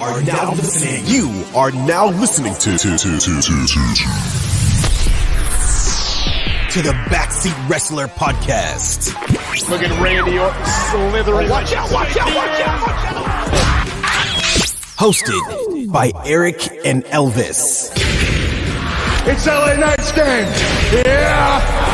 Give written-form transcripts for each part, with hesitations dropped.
are now listening. You are now listening to the Backseat Wrestler Podcast. Look at Randy Orton slithering. Watch out! Hosted by Eric and Elvis. It's LA Knight's game. Yeah.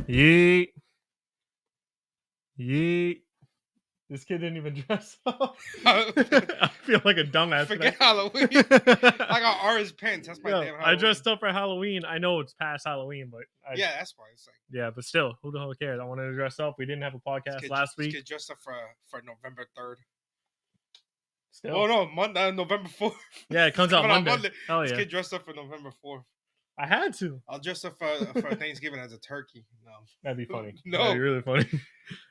Yeet. This kid didn't even dress up. I feel like a dumbass. Forget Halloween. I got orange pants. That's my damn Halloween. I dressed up for Halloween. I know it's past Halloween, but yeah, that's fine. It's like, yeah, but still, who the hell cares? I wanted to dress up. We didn't have a podcast last week. This kid dressed up for November 3rd. Still. Oh no, November 4th. Yeah, it comes out Monday. Oh yeah. This kid dressed up for November 4th. I had to. I'll dress up for Thanksgiving as a turkey. No. That'd be funny. No. That'd be really funny.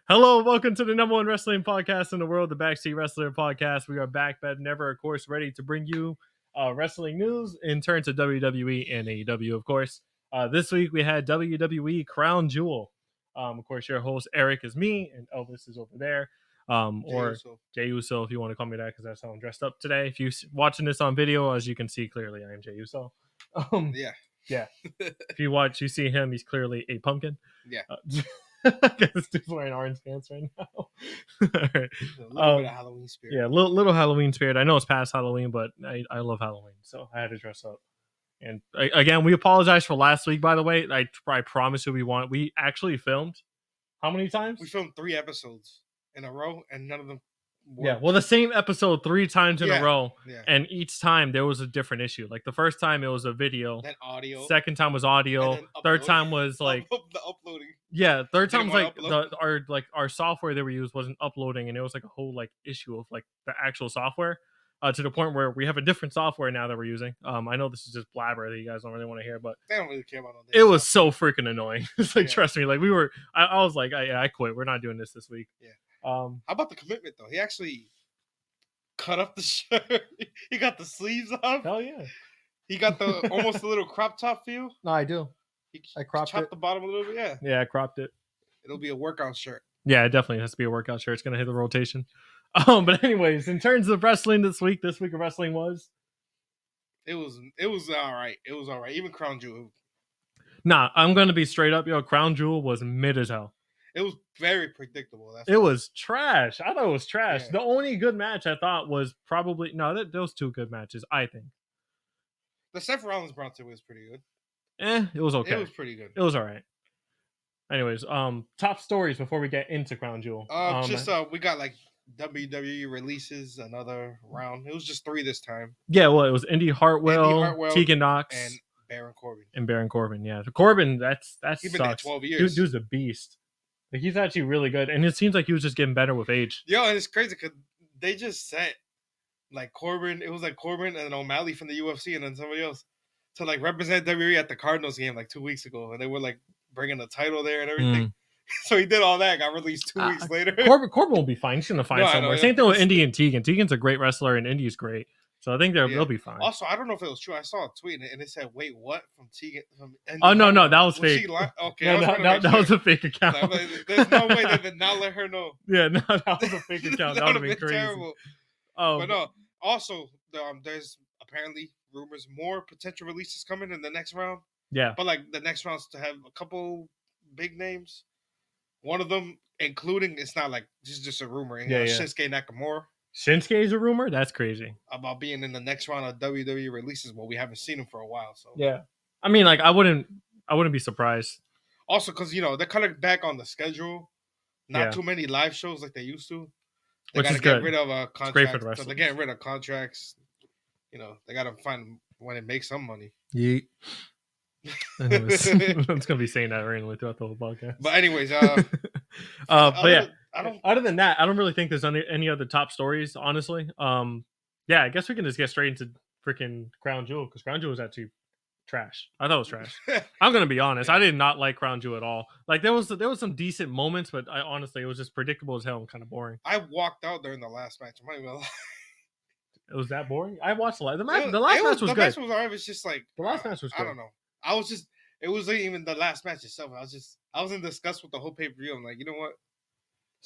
Hello, welcome to the number one wrestling podcast in the world, the Backseat Wrestler Podcast. We are back, but never, of course, ready to bring you wrestling news in terms of WWE and AEW, of course. This week we had WWE Crown Jewel. Of course, your host, Eric, is me, and Elvis is over there. Or Jey Uso, if you want to call me that, because that's how I'm dressed up today. If you're watching this on video, as you can see clearly, I am Jey Uso. Yeah. If you watch, you see him. He's clearly a pumpkin. Yeah. Because this dude's wearing orange pants right now. All right. A little bit of Halloween spirit. Yeah, little Halloween spirit. I know it's past Halloween, but I love Halloween, so I had to dress up. And again, we apologize for last week, by the way. I promise you we actually filmed. How many times? We filmed 3 episodes in a row, and none of them worked. Yeah, well, the same episode 3 times in a row, yeah. And each time there was a different issue. Like the first time it was a video, then audio. Second time was audio. Third time was like the uploading. Yeah, third time was like our software that we used wasn't uploading, and it was like a whole like issue of like the actual software. To the point where we have a different software now that we're using. I know this is just blabber that you guys don't really want to hear, but they don't really care about all it was so freaking annoying. It's like, trust me, like I was like, I quit. We're not doing this week. Yeah. How about the commitment though? He actually cut up the shirt. He got the sleeves off. Hell yeah. He got the almost a little crop top feel. No, I do. I chopped the bottom a little bit. Yeah. Yeah, I cropped it. It'll be a workout shirt. Yeah, it definitely has to be a workout shirt. It's gonna hit the rotation. But anyways, in terms of wrestling this week of wrestling was. It was all right. It was all right. Even Crown Jewel. Nah, I'm gonna be straight up. Crown Jewel was mid as hell. It was very predictable. It was trash. I thought it was trash. Yeah. The only good match I thought was probably those 2 good matches. I think the Seth Rollins Bronson was pretty good. It was okay. It was pretty good. It was all right. Anyways, top stories before we get into Crown Jewel. We got like WWE releases another round. It was just 3 this time. Yeah, well, it was Indy Hartwell, Tegan Knox, and Baron Corbin. Yeah, Corbin. That's he's been there 12 years. Dude's a beast. Like, he's actually really good, and it seems like he was just getting better with age. Yo, and it's crazy because they just sent like Corbin. It was like Corbin and O'Malley from the UFC, and then somebody else to like represent WWE at the Cardinals game like 2 weeks ago, and they were like bringing the title there and everything. So he did all that. Got released 2 weeks later. Corbin will be fine. He's gonna find somewhere. Same thing with Indy and Tegan. Tegan's a great wrestler, and Indy's great. So I think they'll be fine. Also, I don't know if it was true. I saw a tweet and it said, "Wait, what?" From Tegan. No, that was fake. Okay, that was a fake account. There's no way they did not let her know. Yeah, no, that was a fake account. That would have been crazy. Terrible. But no. Also, there's apparently rumors more potential releases coming in the next round. Yeah, but like the next round's to have a couple big names. One of them, including, it's not like just a rumor. Shinsuke Nakamura. Shinsuke is a rumor? That's crazy. About being in the next round of WWE releases. Well, we haven't seen him for a while. So yeah. I mean, like, I wouldn't be surprised. Also, because, they're kind of back on the schedule. Not too many live shows like they used to. They got to get rid of contracts. It's great for the wrestlers. So they're getting rid of contracts. They got to find when it makes some money. Yeet. Anyways, I'm just gonna be saying that randomly throughout the whole podcast. But anyways, other than that, I don't really think there's any other top stories, honestly. I guess we can just get straight into freaking Crown Jewel, because Crown Jewel was actually trash. I thought it was trash. I'm gonna be honest. I did not like Crown Jewel at all. Like there was some decent moments, but honestly it was just predictable as hell and kind of boring. I walked out during the last match. I'm not even gonna lie. It was that boring? I watched the last match was good. The match was alright. It was just like the last match was good. I don't know. I was just It wasn't even the last match itself. I was in disgust with the whole pay-per-view. I'm like, you know what?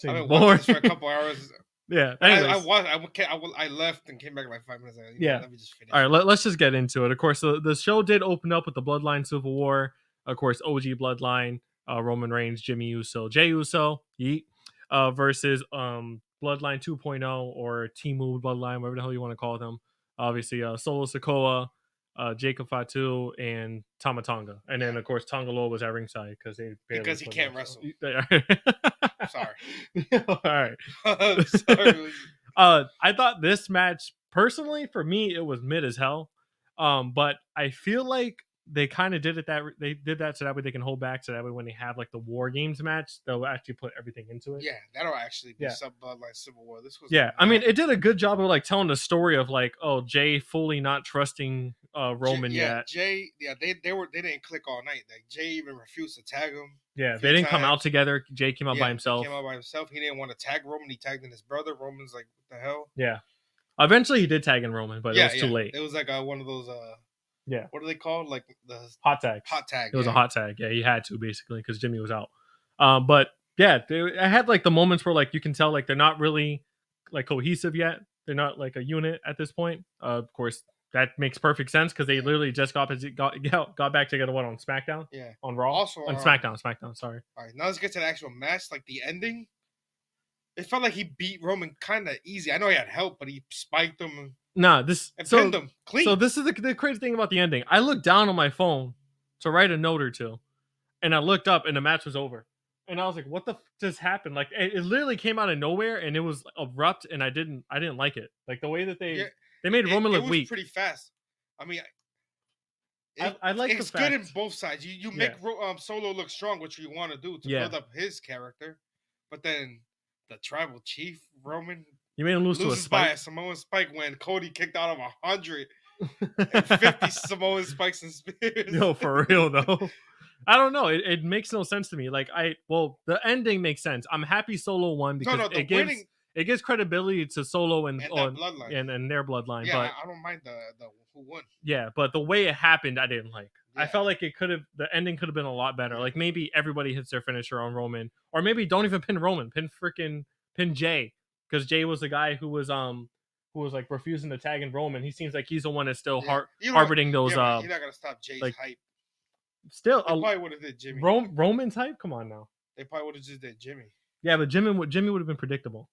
I've been watching this for a couple hours. Yeah. I left and came back like 5 minutes. Like, Yeah. Let me just finish. All right, let's just get into it. Of course, the show did open up with the Bloodline Civil War. Of course, OG Bloodline, Roman Reigns, Jimmy Uso, Jey Uso, yeet, versus Bloodline 2.0 or Timu Bloodline, whatever the hell you want to call them. Obviously, Solo Sikoa, Jacob Fatu, and Tama Tonga. And then, of course, Tonga Loa was at ringside because he can't wrestle. Sorry. All right. Sorry. I thought this match, personally, for me, it was mid as hell. But I feel like they kind of did it they did that so that way they can hold back, so that way when they have like the War Games match, they'll actually put everything into it. Yeah, that'll actually be some Bloodline Civil War. This was I mean, it did a good job of like telling the story of like, oh, Jay fully not trusting Roman yet. Jay, they didn't click all night. Like Jay even refused to tag him. Yeah, they didn't come out together. Jay came out by himself. He didn't want to tag Roman. He tagged in his brother. Roman's like, what the hell? Yeah. Eventually, he did tag in Roman, but it was too late. It was like one of those. What are they called? Like the hot tags. Hot tag. It was a hot tag. Yeah, he had to basically because Jimmy was out. But yeah, I had like the moments where like you can tell like they're not really like cohesive yet. They're not like a unit at this point. Of course, that makes perfect sense because they literally just got back together. What, on SmackDown? Yeah, on Raw. Also on SmackDown. Sorry. All right, now let's get to the actual match. Like the ending, it felt like he beat Roman kind of easy. I know he had help, but he spiked him. Nah, pinned him clean. So this is the crazy thing about the ending. I looked down on my phone to write a note or two, and I looked up, and the match was over. And I was like, "What the just happened?" Like it literally came out of nowhere, and it was abrupt, and I didn't like it. Like the way that they made Roman look weak. Pretty fast. I mean, I like it's the fact. good in both sides. You make Solo look strong, which you want to do to build up his character, but then the tribal chief Roman. You made him lose to a spike. By a Samoan spike when Cody kicked out of 150 Samoan spikes and spears. No, for real though. I don't know. It makes no sense to me. Like the ending makes sense. I'm happy Solo won because it gives credibility to Solo and their bloodline. Yeah, but I don't mind the who won. Yeah, but the way it happened, I didn't like. Yeah. I felt like the ending could have been a lot better. Like maybe everybody hits their finisher on Roman, or maybe don't even pin Roman, pin Jay. Because Jay was the guy who was like refusing to tag in Roman. He seems like he's the one that's still harboring those. You're not gonna stop Jay's hype. Still, they probably would have did Jimmy. Roman's hype. Come on now. They probably would have just did Jimmy. Yeah, but Jimmy would have been predictable.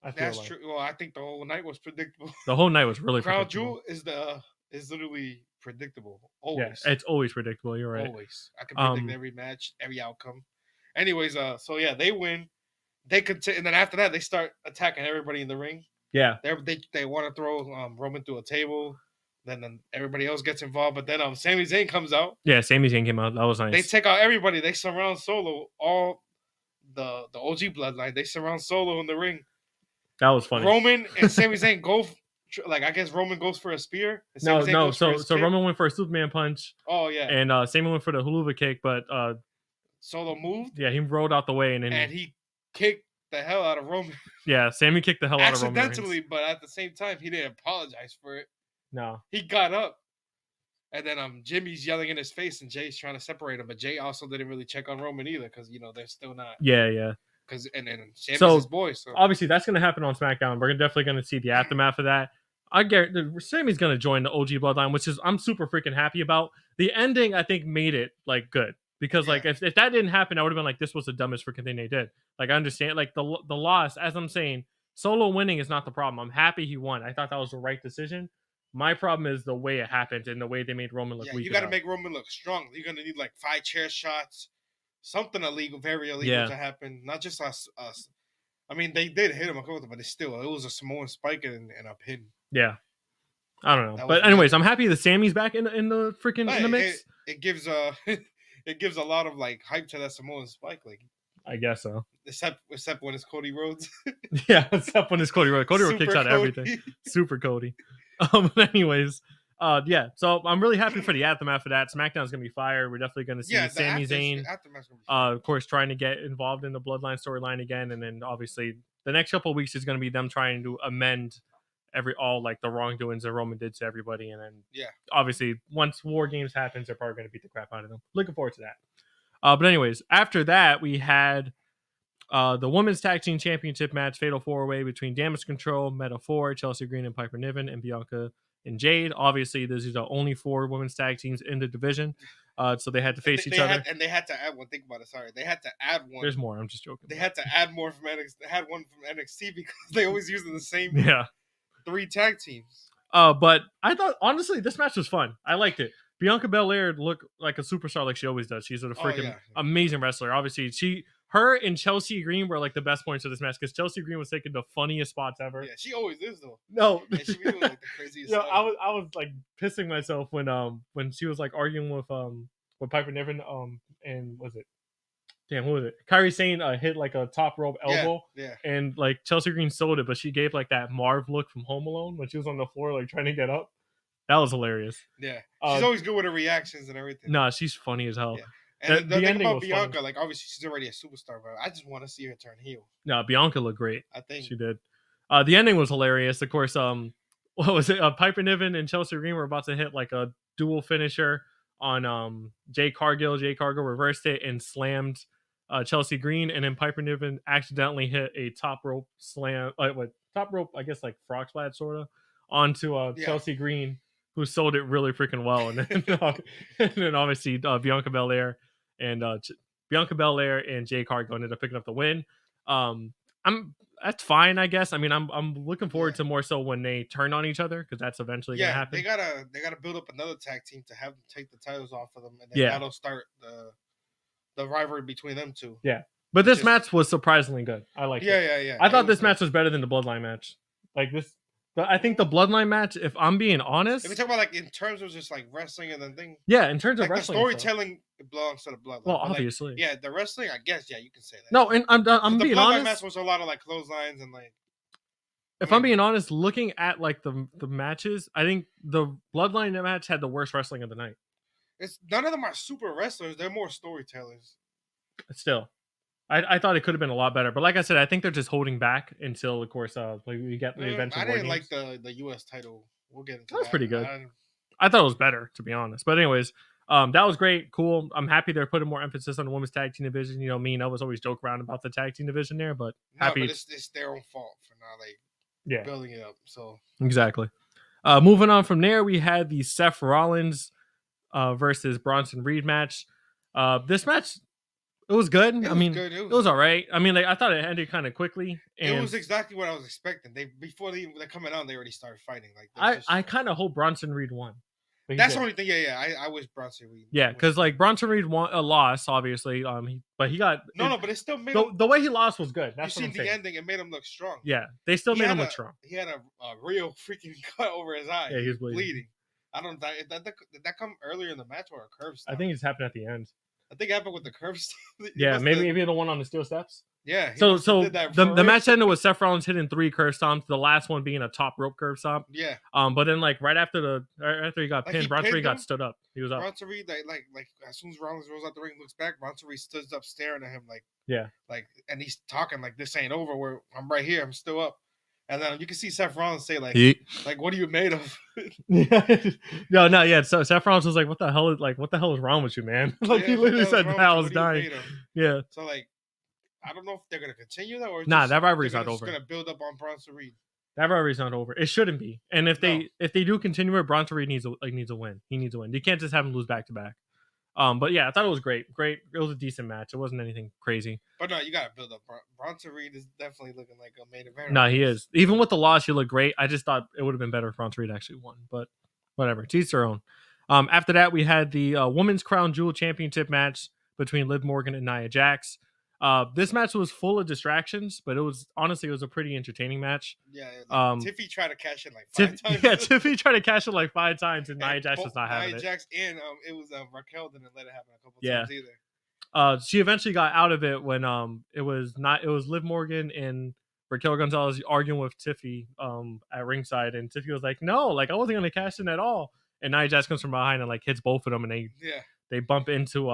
That's true. Well, I think the whole night was predictable. The whole night was really Crown predictable. Jewel is literally predictable. Always. Yeah, it's always predictable. You're right. Always. I can predict every match, every outcome. Anyways, they win. They continue, and then after that, they start attacking everybody in the ring. Yeah, they want to throw Roman through a table. Then everybody else gets involved, but then Sami Zayn comes out. Yeah, Sami Zayn came out. That was nice. They take out everybody. They surround Solo. All the OG bloodline. They surround Solo in the ring. That was funny. Roman and Sami Zayn go. I guess Roman goes for a spear. No. So Roman went for a Superman punch. Oh yeah. And Sami went for the hula kick, but Solo moved. Yeah, he rolled out the way, and he kicked the hell out of Roman. Yeah, Sami kicked the hell out of Roman. Accidentally, but at the same time, he didn't apologize for it. No. He got up. And then Jimmy's yelling in his face, and Jay's trying to separate him. But Jay also didn't really check on Roman either, because they're still not. Yeah. And then Sami's his boy. So obviously that's going to happen on SmackDown. We're definitely going to see the aftermath of that. I guarantee Sami's going to join the OG Bloodline, which is I'm super freaking happy about. The ending, I think, made it like good. Because like if that didn't happen, I would have been like, this was the dumbest freaking thing they did. Like I understand, like the loss, as I'm saying, Solo winning is not the problem. I'm happy he won. I thought that was the right decision. My problem is the way it happened and the way they made Roman look weak. You got to make Roman look strong. You're gonna need like 5 chair shots, something illegal, very illegal to happen. Not just us. I mean, they did hit him a couple, but it was a Samoan spike and a pin. Yeah, I don't know. But anyways, I'm happy that Sami's back in the freaking in the mix. It gives it gives a lot of like hype to that Samoan spike, like I guess so. Except when it's Cody Rhodes. Yeah, except when it's Cody Rhodes. Cody Rhodes kicks out everything. Super Cody. But anyways, so I'm really happy for the aftermath of that. SmackDown's gonna be fire. We're definitely gonna see Sami Zayn, of course, trying to get involved in the Bloodline storyline again, and then obviously the next couple of weeks is gonna be them trying to amend all like the wrongdoings that Roman did to everybody, and then Yeah. obviously once War Games happens, they're probably going to beat the crap out of them. Looking forward to that. But anyways, after that we had the Women's Tag Team Championship match, Fatal 4-Way between Damage Control, Meta 4, Chelsea Green and Piper Niven, and Bianca and Jade. Obviously, these are the only 4 women's tag teams in the division, so they had to face each other. And they had to add one. Think about it. Sorry, they had to add one. There's more. I'm just joking. They had to add more from NXT. They had one from NXT because they always using the same 3 tag teams. But I thought honestly this match was fun. I liked it. Bianca Belair looked like a superstar like she always does. She's a freaking amazing wrestler. Obviously, her and Chelsea Green were like the best points of this match because Chelsea Green was taking the funniest spots ever. Yeah, she always is though. No, yeah, she was doing like the craziest stuff. I was like pissing myself when she was like arguing with Piper Niven and was it? Damn, who was it? Kairi Sane hit like a top rope elbow, and like Chelsea Green sold it, but she gave like that Marv look from Home Alone when she was on the floor like trying to get up. That was hilarious. Yeah, she's always good with her reactions and everything. Nah, she's funny as hell. Yeah. And the thing about Bianca, funny. Like obviously she's already a superstar, but I just want to see her turn heel. No, Bianca looked great. I think she did. The ending was hilarious. Of course, what was it? Piper Niven and Chelsea Green were about to hit like a dual finisher on Jay Cargill. Jay Cargill reversed it and slammed Chelsea Green, and then Piper Niven accidentally hit a top rope slam. Top rope? I guess like frog splash sort of onto Chelsea Green, who sold it really freaking well, and then obviously Bianca Belair and Jay Cargill ended up picking up the win. That's fine, I guess. I mean, I'm looking forward to more so when they turn on each other because that's eventually gonna happen. They gotta build up another tag team to have them take the titles off of them, and then that'll start the rivalry between them two. Yeah, but this match was surprisingly good. I like it. Yeah. I thought this match was better than the Bloodline match. Like this. But I think the Bloodline match, if I'm being honest, if we talk about like in terms of just like wrestling and then thing, in terms of like wrestling, the storytelling belongs to the Bloodline. Well, obviously, the wrestling, I guess, you can say that. No, and I'm being honest. The Bloodline match was a lot of like clotheslines and like. If I'm being honest, looking at like the matches, I think the Bloodline match had the worst wrestling of the night. It's none of them are super wrestlers; they're more storytellers. Still. I thought it could have been a lot better, but like I said, I think they're just holding back until, of course, we get the event. I didn't like the U.S. title. We'll get into that. That was pretty good. I thought it was better, to be honest. But anyways, that was great, cool. I'm happy they're putting more emphasis on the women's tag team division. You know, me and I was always joke around about the tag team division there, but happy. But it's their own fault for not building it up. So exactly. Moving on from there, we had the Seth Rollins versus Bronson Reed match. This match. It was good. It was all right. I mean, like I thought it ended kind of quickly. And it was exactly what I was expecting. Before they're coming out, they already started fighting. Like I kind of hope Bronson Reed won. That's the only thing. Yeah. I wish Bronson Reed. Yeah, because like Bronson Reed won a loss, obviously. But he got but it still made the way he lost was good. That's you seen the ending. It made him look strong. Yeah, they still made him look strong. He had a real freaking cut over his eye. Yeah, he was bleeding. I don't. Did that come earlier in the match or a curve stop? I think it's happened at the end. I think it happened with the curve stop. Yeah, maybe the one on the steel steps. Yeah. So the match ended with Seth Rollins hitting 3 curve stomps, the last one being a top rope curve stomp. Yeah. But then like right after he got pinned, Bronson Reed got stood up. He was up. Bronson Reed like as soon as Rollins rolls out the ring, looks back, Bronson Reed stood up staring at him and he's talking like this ain't over. Where I'm right here, I'm still up. And then you can see Seth Rollins say like what are you made of? Yeah. So Seth Rollins was like, what the hell is wrong with you, man? Like he literally said that I was dying. Yeah. So like, I don't know if they're gonna continue that or that rivalry's not over. It's gonna build up on Bronson Reed. That rivalry's not over. It shouldn't be. And if they do continue it, Bronson Reed needs a win. He needs a win. You can't just have him lose back to back. But yeah, I thought it was great. It was a decent match. It wasn't anything crazy. But no, you gotta build up. Bronson Reed is definitely looking like a main event. No, he is. Even with the loss, he looked great. I just thought it would have been better if Bronson Reed actually won. But whatever, to each their own. After that, we had the Women's Crown Jewel Championship match between Liv Morgan and Nia Jax. This match was full of distractions, but it was a pretty entertaining match. Yeah. Tiffy tried to cash in like 5 times. Yeah, Tiffy tried to cash in like 5 times, and Nia Jax was not having it. Nia Jax and it was Raquel didn't let it happen a couple times either. She eventually got out of it when it was Liv Morgan and Raquel Gonzalez arguing with Tiffy at ringside, and Tiffy was like, "No, like I wasn't gonna cash in at all." And Nia Jax comes from behind and like hits both of them, and they bump into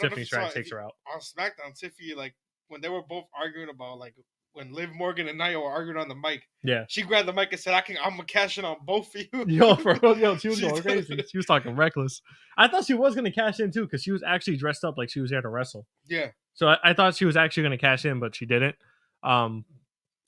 Tiffany, trying to take her out. On SmackDown, Tiffy, like when they were both arguing about like when Liv Morgan and Nia were arguing on the mic. Yeah. She grabbed the mic and said, I'm gonna cash in on both of you. Yo, she was going crazy. She was talking reckless. I thought she was gonna cash in too, because she was actually dressed up like she was here to wrestle. Yeah. So I thought she was actually gonna cash in, but she didn't.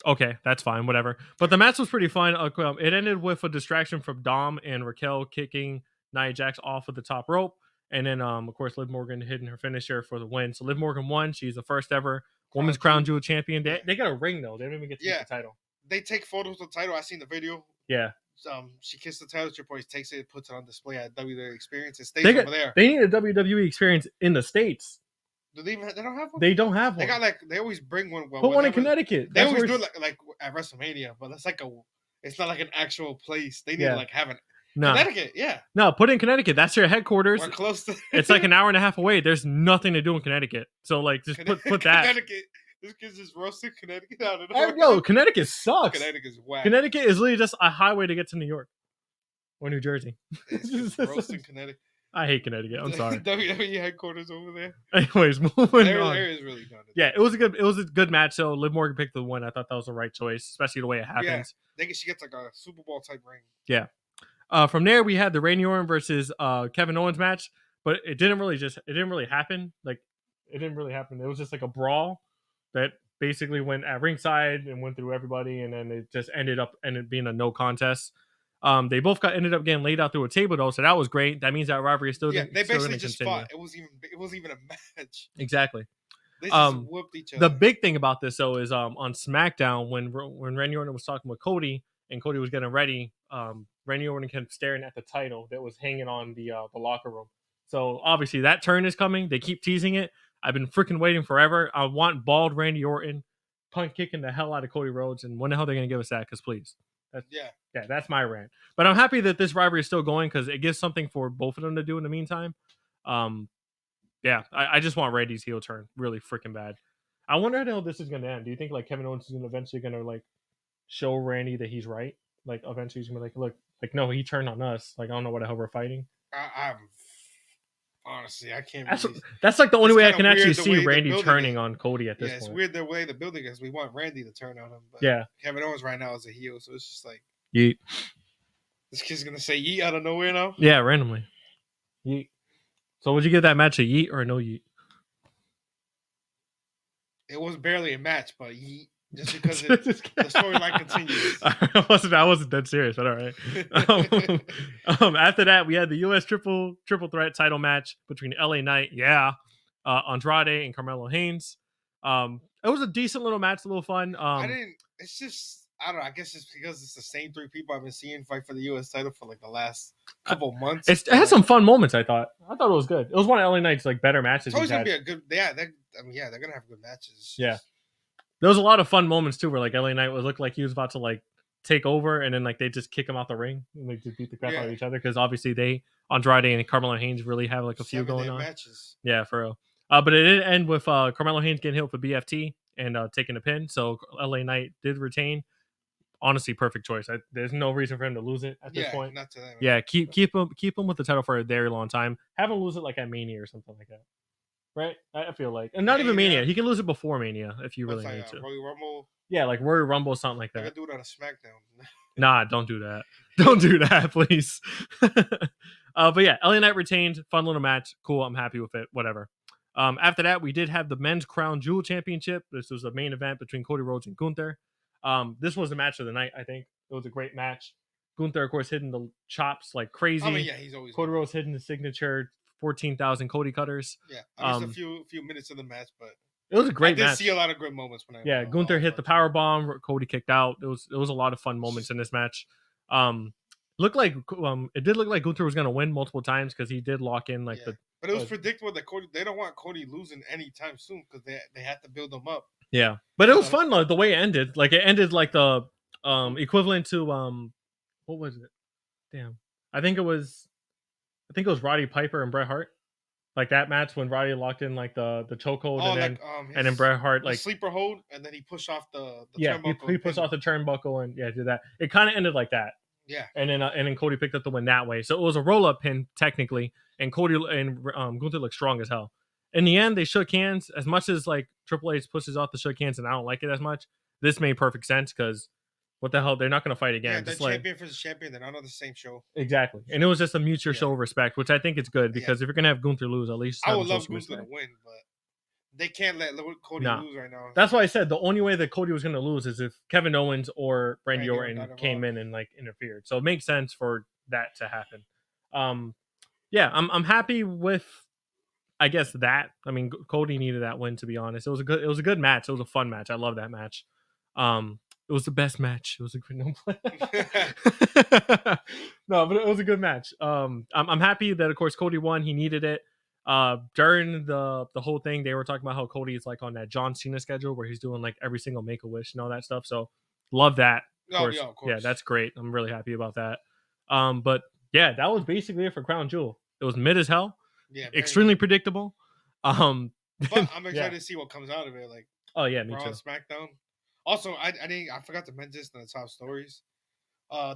Okay, that's fine, whatever. But the match was pretty fun. It ended with a distraction from Dom and Raquel kicking Nia Jax off of the top rope. And then, of course, Liv Morgan hitting her finisher for the win. So Liv Morgan won. She's the first ever Women's Crown Jewel champion. They got a ring, though. They didn't even get to get the title. They take photos of the title. I seen the video. Yeah. She kissed the title. Triple H takes it, puts it on display at WWE Experience. It stays over there. They need a WWE Experience in the States. Do they don't have one? They don't have one. They got they always bring one. Put one in Connecticut. They always do it like at WrestleMania, but it's not like an actual place. They need to have it. No. Connecticut, yeah. No, put it in Connecticut. That's your headquarters. We're close to. It's like an hour and a half away. There's nothing to do in Connecticut. So just put that. Connecticut. This kid's just roasting Connecticut out of nowhere. Yo, Connecticut sucks. Connecticut's whack. Connecticut is literally just a highway to get to New York or New Jersey. It's just roasting Connecticut. I hate Connecticut. I'm sorry. WWE headquarters over there. Anyways, moving on. There is really done. Yeah, it was a good match. So Liv Morgan picked the win. I thought that was the right choice, especially the way it happens. Yeah, she gets like a Super Bowl type ring. Yeah. From there, we had the Randy Orton versus Kevin Owens match, but it didn't really happen. It didn't really happen. It was just like a brawl that basically went at ringside and went through everybody, and then it just ended up being a no contest. They both ended up getting laid out through a table though, so that was great. That means that rivalry is still they basically just continue. Fought. It wasn't even a match. Exactly. They just whooped each other. The big thing about this though is on SmackDown when Randy Orton was talking with Cody and Cody was getting ready, Randy Orton kept staring at the title that was hanging on the locker room. So obviously that turn is coming. They keep teasing it. I've been freaking waiting forever. I want bald Randy Orton punt kicking the hell out of Cody Rhodes, and when the hell they're gonna give us that? Because please. That's my rant. But I'm happy that this rivalry is still going because it gives something for both of them to do in the meantime. I just want Randy's heel turn really freaking bad. I wonder how this is going to end. Do you think Kevin Owens is eventually going to show Randy that he's right? Eventually he's going to be look, no, he turned on us. I don't know what the hell we're fighting. I'm honestly, I can't. That's the only way I can actually see Randy turning on Cody at this point. It's weird the way the building is. We want Randy to turn on him. But Kevin Owens right now is a heel, so it's just yeet. This kid's gonna say yeet out of nowhere now. Yeah, randomly. Yeet. So would you give that match a yeet or a no yeet? It was barely a match, but yeet. Just because the storyline continues. I wasn't that serious, but all right. After that, we had the U.S. triple threat title match between LA Knight, Andrade and Carmelo Hayes. It was a decent little match, a little fun. It's just, I don't know. I guess it's because it's the same three people I've been seeing fight for the U.S. title for the last couple months. It had some fun moments. I thought it was good. It was one of LA Knight's better matches. It's always gonna be a good. Yeah, they're gonna have good matches. Yeah. There was a lot of fun moments too, where LA Knight would look like he was about to take over, and then they just kick him out the ring and they just beat the crap out of each other because obviously Andrade and Carmelo Hayes really have a few going on. Matches. Yeah, for real. But it did end with Carmelo Hayes getting hit with a BFT and taking a pin, so LA Knight did retain. Honestly, perfect choice. There's no reason for him to lose it at this point. Not to them. Yeah, keep him with the title for a very long time. Have him lose it at Mania or something like that. Right, I feel and not even Mania. He can lose it before Mania if you really need to. Royal Rumble. Yeah, Royal Rumble, something like that. I could do it on a SmackDown. Nah, don't do that. Don't do that, please. But yeah, LA Knight retained. Fun little match. Cool. I'm happy with it. Whatever. After that, we did have the Men's Crown Jewel Championship. This was the main event between Cody Rhodes and Gunther. This was the match of the night. I think it was a great match. Gunther, of course, hitting the chops like crazy. I mean, yeah, he's always Cody Rhodes hitting the signature 14,000 Cody cutters. Yeah, I missed a few minutes of the match, but it was a great match. I did see a lot of good moments when Gunther hit the power bomb. Cody kicked out. It was a lot of fun moments in this match. It did look like Gunther was going to win multiple times because he did lock in But it was predictable that Cody. They don't want Cody losing anytime soon because they have to build him up. Yeah, but it was fun the way it ended. It ended the equivalent to what was it? Damn, I think it was Roddy Piper and Bret Hart. That match when Roddy locked in the chokehold and then Bret Hart sleeper hold and then he pushed off the turnbuckle. He pushed off the turnbuckle and did that. It kind of ended like that. Yeah. And then Cody picked up the win that way. So it was a roll up pin technically, and Cody and Gunther looked strong as hell. In the end, they shook hands. As much as Triple H pushes off the shook hands, and I don't like it as much. this made perfect sense because what the hell, they're not going to fight again. Yeah, the just champion versus champion. They're not on the same show. Exactly, and it was just a mutual show of respect, which I think is good because if you're gonna have Gunther lose, at least I have would him show love some Gunther to respect. win, but they can't let Cody lose right now. That's why I said the only way that Cody was gonna lose is if Kevin Owens or Randy Orton got came involved. in and like interfered. So it makes sense for that to happen. Yeah, I'm happy with, I guess, that. I mean, Cody needed that win, to be honest. It was a good match. It was a fun match. I love that match. It was the best match. It was a good no, no, but it was a good match. I'm happy that of course Cody won. He needed it. During the whole thing, they were talking about how Cody is like on that John Cena schedule where he's doing like every single Make-A-Wish and all that stuff. So love that. Of course. Yeah, that's great. I'm really happy about that. But yeah, that was basically it for Crown Jewel. It was mid as hell. Yeah, extremely predictable. But I'm excited to see what comes out of it. Like, oh yeah, me Raw too. and SmackDown. Also, I forgot to mention this in the top stories. All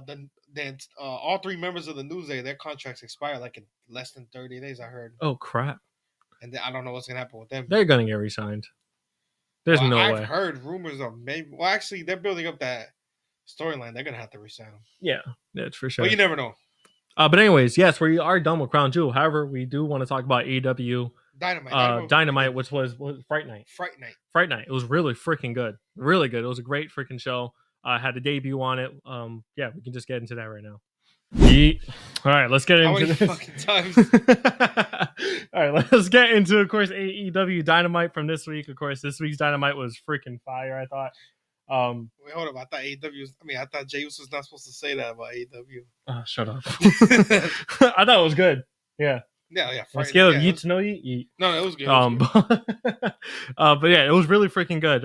three members of the Newsday, their contracts expire like in less than 30 days. I heard. Oh crap! And I don't know what's gonna happen with them. They're gonna get re-signed. There's no way. I've heard rumors of maybe. Well, actually, they're building up that storyline. They're gonna have to re-sign them. Yeah, that's for sure. But you never know. But anyways, yes, we are done with Crown Jewel. However, we do want to talk about AEW Dynamite, which was Fright Night. Fright Night. It was really freaking good. Really good. It was a great freaking show. Had a debut on it. Yeah, we can just get into that right now. All right, let's get into this. Fucking times? All right, let's get into, of course, AEW Dynamite from this week. Of course, this week's Dynamite was freaking fire, I thought. Wait, hold up. I thought AEW. I thought Jey was not supposed to say that about AEW. Oh, shut up. I thought it was good. Yeah. Yeah. On scale of yeet to no yeet. No, it was good. But yeah, it was really freaking good.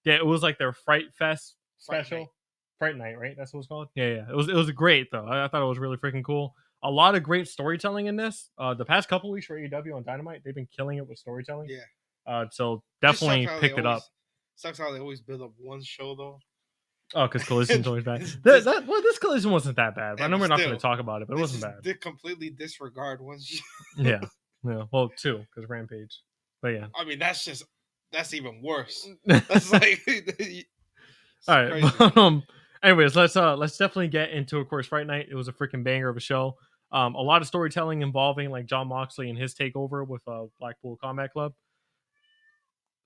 Yeah, it was like their Fright Fest special. Fright Night, right? That's what it's called. Yeah. It was great though. I thought it was really freaking cool. A lot of great storytelling in this. The past couple weeks for AEW on Dynamite, they've been killing it with storytelling. Yeah. So definitely picked it up. Sucks how they always build up one show though. Oh, because Collision's always bad. This Collision wasn't that bad. I know we're not going to talk about it, but it wasn't bad. They completely disregard one show. Yeah. Well, two, because Rampage. But yeah. I mean, that's even worse. That's like all right. Anyways, let's definitely get into, of course, Fright Night. It was a freaking banger of a show. A lot of storytelling involving like Jon Moxley and his takeover with Blackpool Combat Club.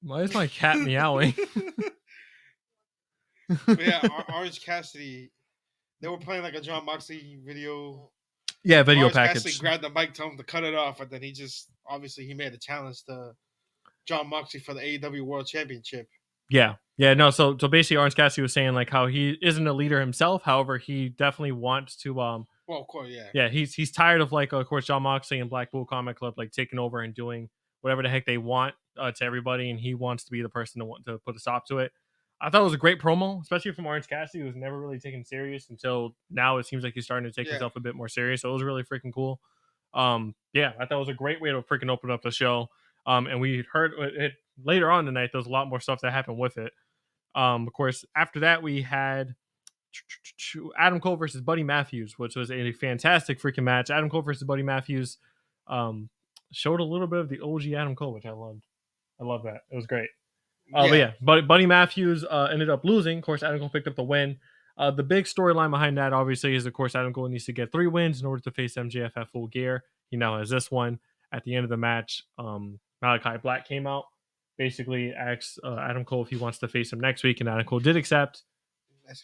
Why is my cat meowing? Yeah, Orange Cassidy. They were playing like a Jon Moxley video. Yeah, video Orange package. Cassidy grabbed the mic, told him to cut it off, and then he made a challenge to Jon Moxley for the AEW World Championship. Yeah. No. So basically, Orange Cassidy was saying like how he isn't a leader himself. However, he definitely wants to. Well, of course, yeah. Yeah, he's tired of like, of course, Jon Moxley and Blackpool Combat Club like taking over and doing whatever the heck they want to everybody, and he wants to be the person to want to put a stop to it. I thought it was a great promo, especially from Orange Cassidy, who was never really taken serious until now. It seems like he's starting to take himself a bit more serious. So it was really freaking cool. Yeah, I thought it was a great way to freaking open up the show. And we heard it later on tonight. There was a lot more stuff that happened with it. Of course, after that we had Adam Cole versus Buddy Matthews, which was a fantastic freaking match. Adam Cole versus Buddy Matthews showed a little bit of the OG Adam Cole, which I loved. I love that. It was great. But Buddy Matthews ended up losing. Of course, Adam Cole picked up the win. The big storyline behind that, obviously, is, of course, Adam Cole needs to get 3 wins in order to face MJF at Full Gear. He now has this one. At the end of the match, Malachi Black came out, basically asked Adam Cole if he wants to face him next week, and Adam Cole did accept.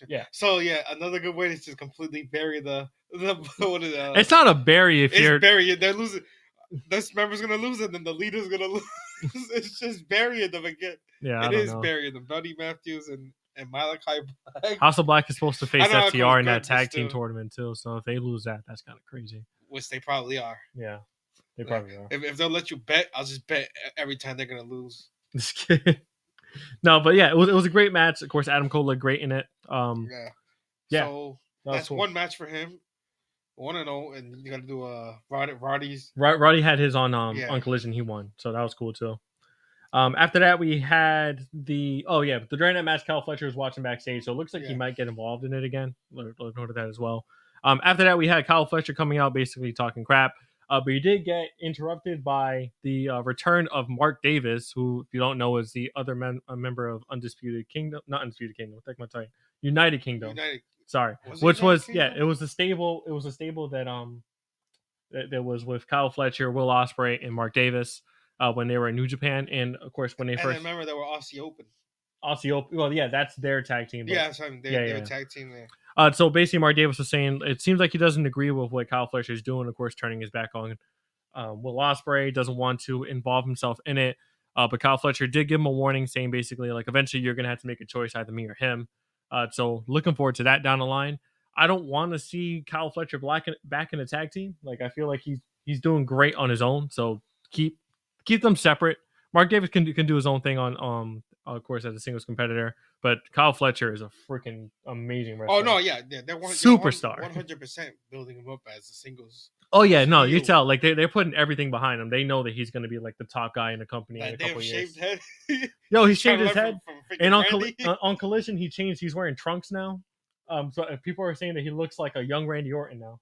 Yeah. So, another good way is to completely bury the it's not a bury if you're... bury it. They're losing. This member's going to lose, and then the leader's going to lose. It's just burying them again. Yeah, it is burying them. Buddy Matthews and Malachi Black. House of Black is supposed to face FTR in that tag team tournament too. So if they lose that, that's kind of crazy. Which they probably are. Yeah, they probably are. If they'll let you bet, I'll just bet every time they're gonna lose. Just kidding. No, but yeah, it was a great match. Of course, Adam Cole looked great in it. Yeah. So that's cool. One match for him. 1-0, and you got to do Roddy's. Roddy had his on Collision. He won, so that was cool too. After that, we had the during that match, Kyle Fletcher was watching backstage, so it looks like he might get involved in it again. Look note of that as well. After that, we had Kyle Fletcher coming out, basically talking crap. But he did get interrupted by the return of Mark Davis, who, if you don't know, is the other a member of Undisputed Kingdom, not Undisputed Kingdom. Take my time, United Kingdom. United. Sorry, which was it was a stable. It was a stable that that was with Kyle Fletcher, Will Ospreay, and Mark Davis when they were in New Japan, and of course when they and first. I remember they were Aussie Open. Aussie Open. Well, yeah, that's their tag team. Yeah, that's right. They're a tag team there. So basically, Mark Davis was saying it seems like he doesn't agree with what Kyle Fletcher is doing. Of course, turning his back on Will Ospreay, doesn't want to involve himself in it. But Kyle Fletcher did give him a warning, saying basically like eventually you're gonna have to make a choice, either me or him. So looking forward to that down the line. I don't want to see Kyle Fletcher back in a tag team. Like I feel like he's doing great on his own. So keep them separate. Mark Davis can do his own thing on of course as a singles competitor, but Kyle Fletcher is a freaking amazing wrestler. Oh no, yeah, they're superstar, 100% building him up as a singles. Oh yeah, no, you tell like they're putting everything behind him. They know that he's going to be like the top guy in the company in a couple years. Shaved head. Yo, he shaved his head, and on Collision he changed. He's wearing trunks now. So people are saying that he looks like a young Randy Orton now.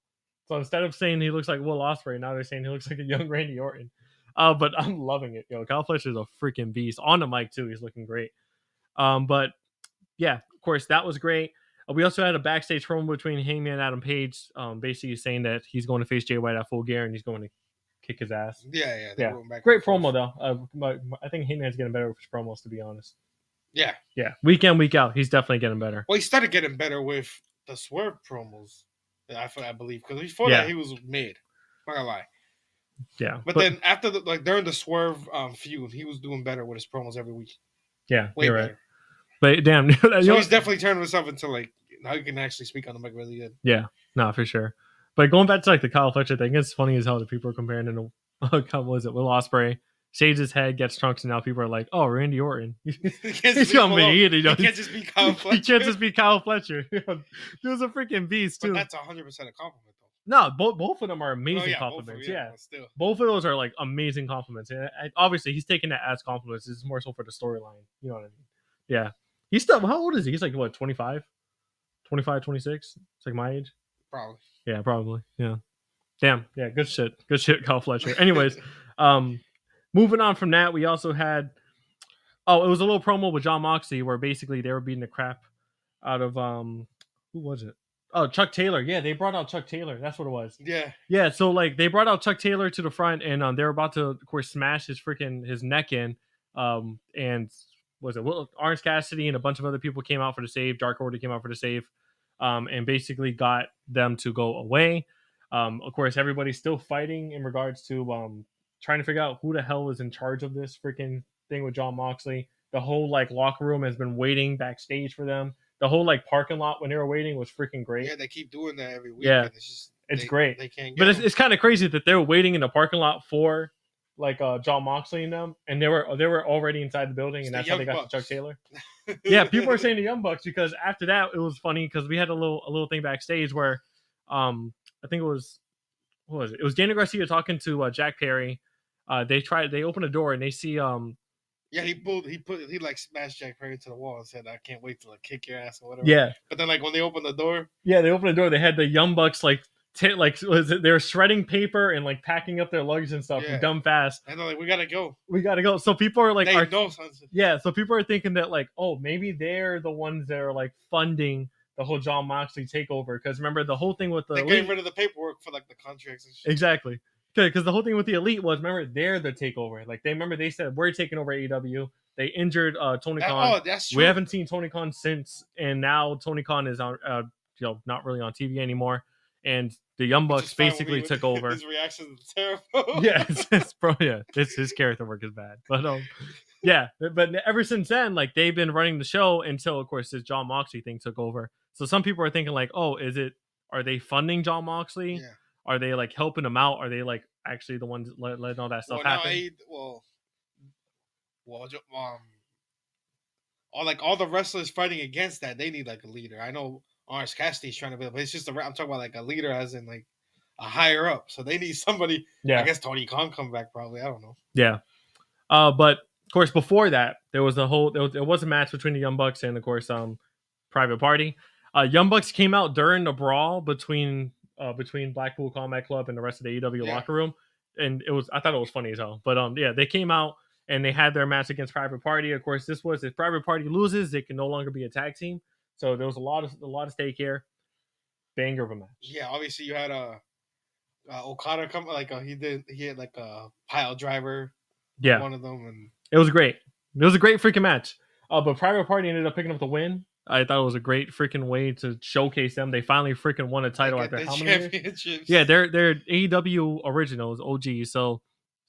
So instead of saying he looks like Will Ospreay, now they're saying he looks like a young Randy Orton. But I'm loving it. Yo, Kyle Fletcher is a freaking beast on the mic too. He's looking great. But yeah, of course that was great. We also had a backstage promo between Hangman and Adam Page, basically saying that he's going to face Jay White at Full Gear and he's going to kick his ass. Yeah. Great promo though. I think Hangman's getting better with his promos, to be honest. Yeah. Week in, week out, he's definitely getting better. Well, he started getting better with the Swerve promos. I believe because before that he was mid. I'm not gonna lie. Yeah, but then after during the Swerve feud, he was doing better with his promos every week. Yeah, way better. Right. But damn, so he's definitely turning himself into like now he can actually speak on the mic really good. Yeah, no, for sure. But going back to like the Kyle Fletcher thing, it's funny as hell that people are comparing him to what was it, Will Ospreay. Shaves his head, gets trunks, and now people are like, "Oh, Randy Orton." He's gonna be it. He can't just be Kyle Fletcher. He can't just be Kyle Fletcher. He was a freaking beast too. But that's 100% a compliment, though. No, both of them are amazing compliments. Both of those are like amazing compliments. And obviously, he's taking that as compliments. This is more so for the storyline. You know what I mean? Yeah. He's still. How old is he? He's like what, 25, 26? It's like my age. Probably. Yeah, probably. Yeah. Damn. Yeah. Good shit, Kyle Fletcher. Anyways, moving on from that, we also had. Oh, it was a little promo with Jon Moxley where basically they were beating the crap out of who was it? Oh, Chuck Taylor. Yeah, they brought out Chuck Taylor. That's what it was. Yeah. Yeah, so like they brought out Chuck Taylor to the front and they were about to, of course, smash his neck in. And was it Orange Cassidy and a bunch of other people came out for the save. Dark Order came out for the save. And basically got them to go away. Of course, everybody's still fighting in regards to trying to figure out who the hell is in charge of this freaking thing with Jon Moxley. The whole like locker room has been waiting backstage for them. The whole like parking lot when they were waiting was freaking great. Yeah, they keep doing that every week. Yeah, it's great. They can't. But it's kind of crazy that they were waiting in the parking lot for like Jon Moxley and them, and they were already inside the building, and that's how they got to Chuck Taylor. Yeah, people are saying the Young Bucks because after that it was funny because we had a little thing backstage where I think it was what was it? It was Daniel Garcia talking to Jack Perry. They open a door and they see Yeah, he like smashed Jack Perry to the wall and said, "I can't wait to like kick your ass" or whatever. Yeah. But then like when they opened the door, they had the Young Bucks like they were shredding paper and like packing up their luggage and stuff dumb fast. And they're like, "We gotta go." So people are like, so people are thinking that like, oh, maybe they're the ones that are like funding the whole Jon Moxley takeover because remember the whole thing with the they getting rid of the paperwork for like the contracts and shit. Exactly. Because the whole thing with the Elite was, remember, they're the takeover. Like they said we're taking over AEW. They injured Tony Khan. Oh, that's true. We haven't seen Tony Khan since, and now Tony Khan is on, not really on TV anymore. And the Young Bucks basically took over. His reaction is terrible. Yeah, his character work is bad. But but ever since then, like they've been running the show until, of course, this Jon Moxley thing took over. So some people are thinking like, oh, are they funding Jon Moxley? Yeah. Are they like helping him out? Are they like actually the ones letting all that stuff happen? All the wrestlers fighting against that, they need like a leader. I know Orange Cassidy's trying to be, but it's just I'm talking about like a leader as in like a higher up. So they need somebody. Yeah. I guess Tony Khan come back probably. I don't know. Yeah. But of course before that there was there was a match between the Young Bucks and of course Private Party. Young Bucks came out during the brawl between between Blackpool Combat Club and the rest of the AEW Yeah. locker room, and I thought it was funny as hell. But yeah, they came out and they had their match against Private Party. Of course, this was if Private Party loses, they can no longer be a tag team. So there was a lot of stake here. Banger of a match. Yeah, obviously you had Okada come he had like a pile driver. Yeah, one of them, and it was great. It was a great freaking match. But Private Party ended up picking up the win. I thought it was a great freaking way to showcase them. They finally freaking won a title after how many years? Yeah, they're AEW originals, OG. So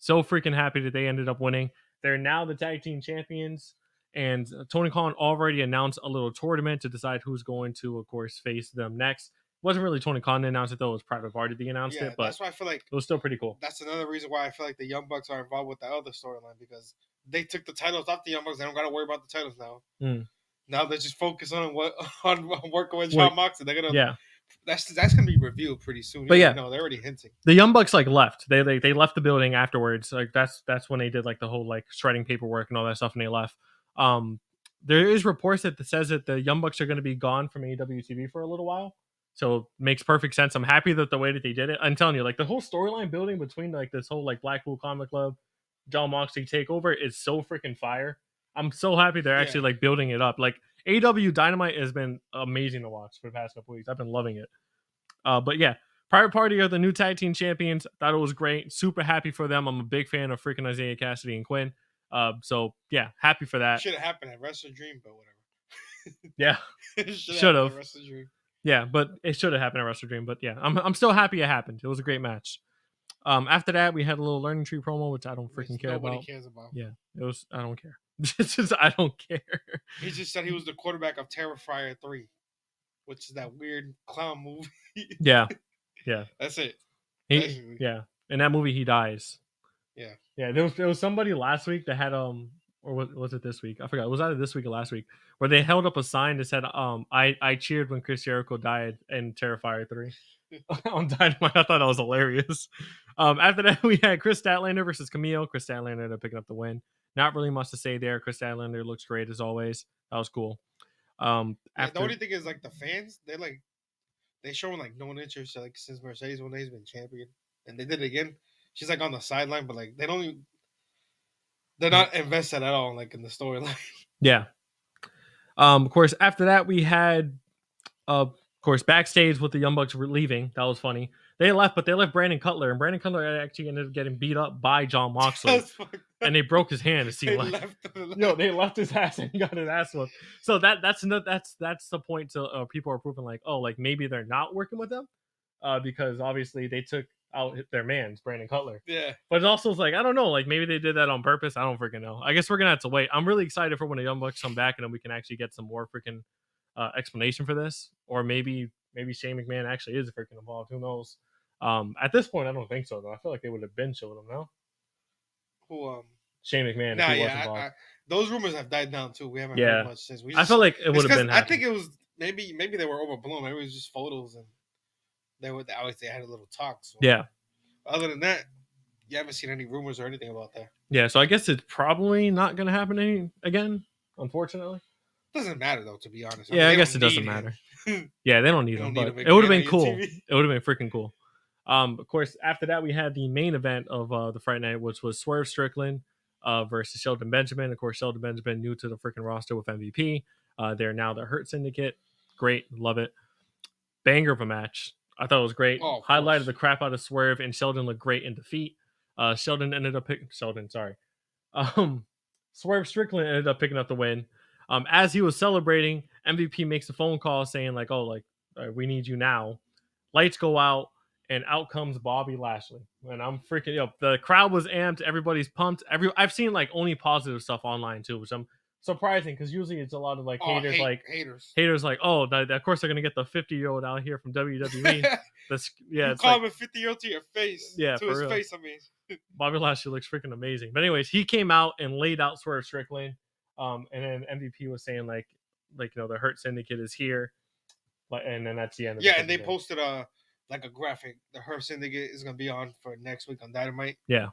freaking happy that they ended up winning. They're now the tag team champions. And Tony Khan already announced a little tournament to decide who's going to, of course, face them next. It wasn't really Tony Khan that announced it, though. It was Private Party that announced it. But that's why I feel like it was still pretty cool. That's another reason why I feel like the Young Bucks are involved with the other storyline, because they took the titles off the Young Bucks. They don't got to worry about the titles now. Now they just focus on working with John Moxley. They're gonna that's gonna be revealed pretty soon. But yeah, no, they're already hinting. The Young Bucks left. They left the building afterwards. Like that's when they did like the whole like shredding paperwork and all that stuff, and they left. There is reports that says that the Young Bucks are going to be gone from AEW TV for a little while. So it makes perfect sense. I'm happy that the way that they did it. I'm telling you, like the whole storyline building between like this whole like Blackpool Comic Club, John Moxley takeover is so freaking fire. I'm so happy they're actually like building it up. Like AEW Dynamite has been amazing to watch for the past couple weeks. I've been loving it. But yeah, Private Party are the new tag team champions. Thought it was great. Super happy for them. I'm a big fan of freaking Isaiah Cassidy and Quinn. So yeah, happy for that. Should have happened at Wrestle Dream, but whatever. Yeah, should have. Yeah, but it should have happened at Wrestle Dream. But yeah, I'm still happy it happened. It was a great match. After that, we had a little Learning Tree promo, which I don't freaking care about. Nobody cares about. Yeah, it was. I don't care. It's just I don't care. He just said he was the quarterback of Terrifier 3, which is that weird clown movie. Yeah. That's it. In that movie he dies. Yeah. There was somebody last week that had or was it this week? I forgot. It was either this week or last week where they held up a sign that said I cheered when Chris Jericho died in Terrifier 3 on Dynamite. I thought that was hilarious. After that we had Chris Statlander versus Camille. Chris Statlander ended up picking up the win. Not really much to say there. Chris Statlander looks great as always. That was cool. The only thing is like the fans, they showing like no interest like since Mercedes when they've been champion, and they did it again. She's like on the sideline, but like they're not invested at all like in the storyline. Yeah. Of course, after that we had of course backstage with the Young Bucks leaving. That was funny. They left, but they left Brandon Cutler, and Brandon Cutler actually ended up getting beat up by John Moxley, and they broke his hand. They left his ass, and he got his ass whooped. So that's the point to people are proving like, oh, like maybe they're not working with them, because obviously they took out their man's Brandon Cutler. Yeah, but it also is like I don't know, like maybe they did that on purpose. I don't freaking know. I guess we're gonna have to wait. I'm really excited for when the Young Bucks come back, and then we can actually get some more freaking explanation for this, or maybe Shane McMahon actually is freaking involved. Who knows? At this point, I don't think so though. I feel like they would have been showing him now. Who? Shane McMahon. Nah, yeah. Those rumors have died down too. We haven't heard much since. I feel like it would have been. I think it was maybe they were overblown. Maybe it was just photos, and they had a little talk. So. Yeah. Other than that, you haven't seen any rumors or anything about that. Yeah, so I guess it's probably not going to happen again. Unfortunately. Doesn't matter though, to be honest. I guess it doesn't matter. Yeah, they don't need them, but it would have been cool. It would have been freaking cool. Of course, after that, we had the main event of the Fright Night, which was Swerve Strickland versus Shelton Benjamin. Of course, Shelton Benjamin new to the freaking roster with MVP. They're now the Hurt Syndicate. Great, love it. Banger of a match. I thought it was great. Highlighted the crap out of Swerve, and Sheldon looked great in defeat. Swerve Strickland ended up picking up the win. As he was celebrating, MVP makes a phone call saying like, "Oh, like we need you now." Lights go out, and out comes Bobby Lashley. And I'm freaking the crowd was amped. Everybody's pumped. I've seen like only positive stuff online too, which I'm surprising because usually it's a lot of like haters like, oh, of course they're gonna get the 50-year-old out here from WWE. It's call him a 50-year-old to your face. Yeah, to his face. I mean, Bobby Lashley looks freaking amazing. But anyways, he came out and laid out Swerve Strickland. And then MVP was saying like the Hurt Syndicate is here, and then that's the end. And they posted a graphic. The Hurt Syndicate is gonna be on for next week on Dynamite. Yeah.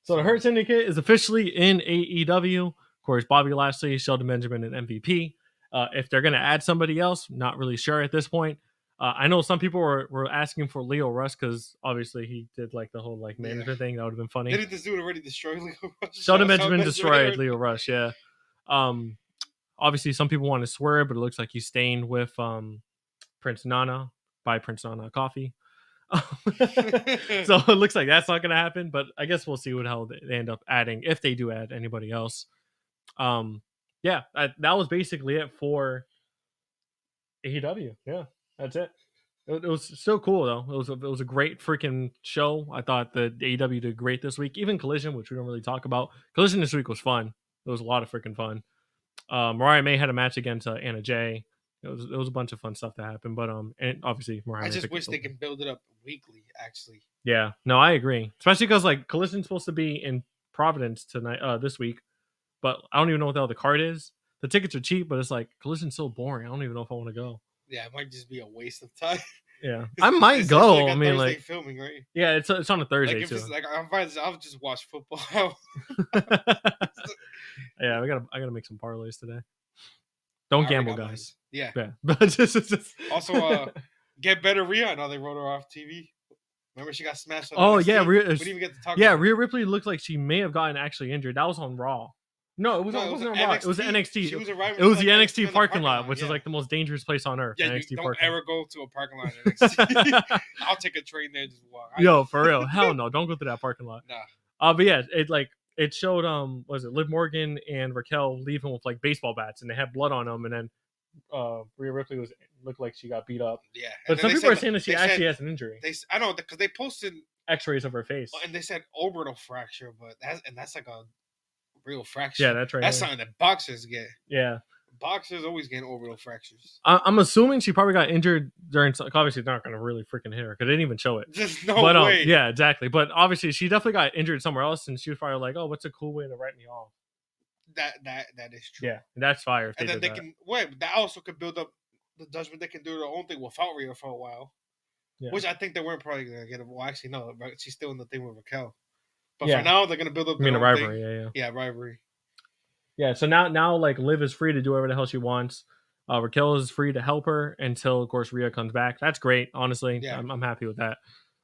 So the Hurt Syndicate is officially in AEW. Of course, Bobby Lashley, Shelton Benjamin, and MVP. If they're gonna add somebody else, not really sure at this point. I know some people were asking for Leo Rush because obviously he did like the whole like manager thing. That would have been funny. Didn't this dude already destroy Leo Rush? Shelton Benjamin destroyed Leo Rush. Yeah. Obviously some people want to swear, but it looks like he's staying with Prince Nana. Buy Prince Nana coffee. So it looks like that's not going to happen, but I guess we'll see how they end up adding, if they do add anybody else. Yeah, that was basically it for AEW. Yeah, that's it. It was so cool though. It was a great freaking show. I thought the AEW did great this week. Even Collision, which we don't really talk about. Collision this week was fun. It was a lot of freaking fun. Mariah May had a match against Anna Jay. It was a bunch of fun stuff that happened, but and obviously Mariah. I just wish they can build it up weekly. Actually, yeah, no, I agree. Especially because like Collision's supposed to be in Providence tonight, this week, but I don't even know what the hell the card is. The tickets are cheap, but it's like Collision's so boring. I don't even know if I want to go. Yeah, it might just be a waste of time. Yeah, I might go. Like I mean, like filming, right? Yeah, it's on a Thursday like, too. Like I'll just watch football. Yeah, I gotta make some parlays today. Don't gamble, guys. Yeah. But just... Also, get better Rhea. Now they wrote her off TV. Remember she got smashed. On NXT? Yeah, we didn't even get to talk. Yeah, Rhea Ripley looked like she may have gotten actually injured. That was on Raw. No, it wasn't on Raw. It was NXT. It was the NXT parking lot, which is like the most dangerous place on earth. Yeah, NXT you don't parking ever go to a parking lot in NXT. I'll take a train there and just walk. Yo, for real. Hell no, don't go through that parking lot. Nah. But yeah, it showed was it Liv Morgan and Raquel leaving with like baseball bats, and they had blood on them, and then Rhea Ripley looked like she got beat up. Yeah, but some people are saying that she actually has an injury. I know because they posted X-rays of her face, and they said orbital fracture, but that's like a real fracture. Yeah, that's right. That's something that boxers get. Yeah, boxers always get orbital fractures. I'm assuming she probably got injured during. Obviously, they're not going to really freaking hit her because they didn't even show it. Just no way. Yeah, exactly. But obviously, she definitely got injured somewhere else, and she was probably like, "Oh, what's a cool way to write me off?" That is true. Yeah, that's fire. And then they can that also could build up the Judgment. They can do their own thing without Rhea for a while. Yeah. Which I think they weren't probably gonna get. Well, actually, no. She's still in the thing with Raquel. But for now, they're gonna build up. I mean, a rivalry. Yeah, rivalry. Yeah. So now, like Liv is free to do whatever the hell she wants. Raquel is free to help her until, of course, Rhea comes back. That's great. Honestly, yeah. I'm happy with that.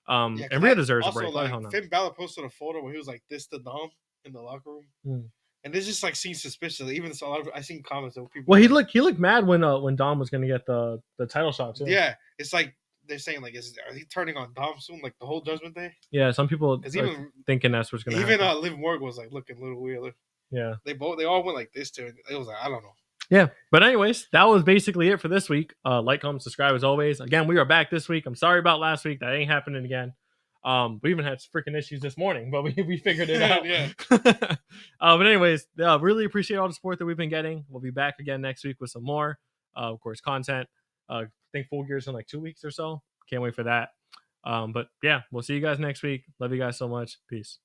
And Rhea deserves a break. Like, Finn Balor posted a photo where he was like this to Dom in the locker room. And this just like seems suspicious. Even so, I seen comments of people. Well, he looked mad when Dom was gonna get the title shot too. Yeah, it's like they're saying like, are he turning on Dom soon? Like the whole Judgment Day? Yeah, some people are thinking that's what's gonna happen. Even Liv Morgan was like looking a little weird. Yeah, they all went like this too. It was like I don't know. Yeah, but anyways, that was basically it for this week. Like, comment, subscribe as always. Again, we are back this week. I'm sorry about last week. That ain't happening again. We even had freaking issues this morning, but we figured it out. Yeah. But anyways, really appreciate all the support that we've been getting. We'll be back again next week with some more, of course, content. I think Full Gear's in like 2 weeks or so. Can't wait for that. But yeah, we'll see you guys next week. Love you guys so much. Peace.